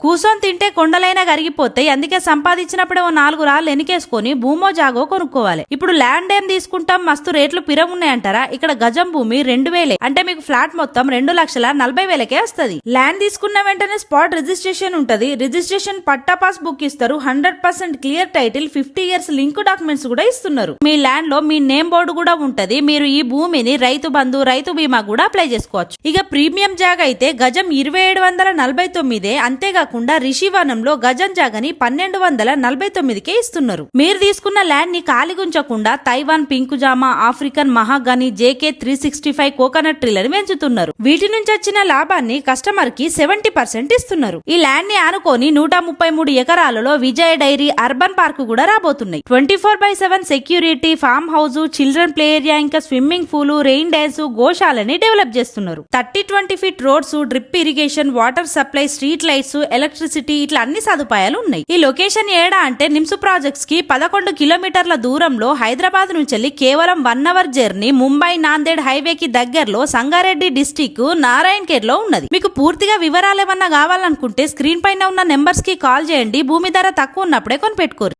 కూసోని తింటే కొండలైనా కరిగిపోతాయి. అందుకే సంపాదించినప్పుడే ఓ 4 రాళ్ళు ఎనికేసుకొని భూమో జాగో కొనుక్కోవాలి. ఇప్పుడు ల్యాండ్ ఏం తీసుకుంటాం, మస్తు రేట్లు పిరమున్నాయంటారా? ఇక్కడ గజం భూమి 2000, అంటే మీకు ఫ్లాట్ మొత్తం 2,40,000కే వస్తుంది. ల్యాండ్ తీసుకున్న వెంటనే స్పాట్ రిజిస్ట్రేషన్ ఉంటది. రిజిస్ట్రేషన్ పట్టా పాస్ బుక్ ఇస్తారు. 100% clear title, 50 years link documents కూడా ఇస్తున్నారు. మీ ల్యాండ్ లో మీ నేమ్ బోర్డు కూడా ఉంటది. మీరు ఈ భూమిని రైతు బంధు, రైతు బీమా కూడా అప్లై చేసుకోవచ్చు. ఇక ప్రీమియం జాగా అయితే గజం 2749. అంతేగా రిషివనంలో గజం జాగని 1249కే ఇస్తున్నారు. మీరు తీసుకున్న ల్యాండ్ ని ఖాళీగుంచకుండా తైవాన్ పింకు జామ, ఆఫ్రికన్ మహాగని, JK 365 కోకోనట్ ట్రీలను పెంచుతున్నారు. వీటి నుంచి వచ్చిన లాభాన్ని కస్టమర్ కి 70% ఇస్తున్నారు. ఈ ల్యాండ్ ని ఆనుకొని 133 ఎకరాలలో విజయ డైరీ, అర్బన్ పార్క్ కూడా రాబోతున్నాయి. 24/7 security, farm house, children play area, ఇంకా స్విమ్మింగ్ పూల్, రెయిన్ డాన్స్, గోశాలని డెవలప్ చేస్తున్నారు. 30-20 feet roads, drip irrigation, water supply, street lights, electricity, ఇట్లా అన్ని సదుపాయాలు ఉన్నాయి. ఈ లొకేషన్ ఏడా అంటే నిమ్స్ ప్రాజెక్ట్స్ కి 11 కిలోమీటర్ల దూరంలో, హైదరాబాద్ నుంచి కేవలం 1 hour జర్నీ, ముంబై నాందేడ్ హైవేకి దగ్గరలో, సంగారెడ్డి డిస్టిక్ నారాయణఖేడ్ లో ఉన్నది. మీకు పూర్తిగా వివరాలు ఏమన్నా కావాలనుకుంటే స్క్రీన్ పైన ఉన్న నెంబర్స్ కి కాల్ చేయండి. భూమి ధర తక్కువ ఉన్నప్పుడే కొనిపెట్టుకోరు.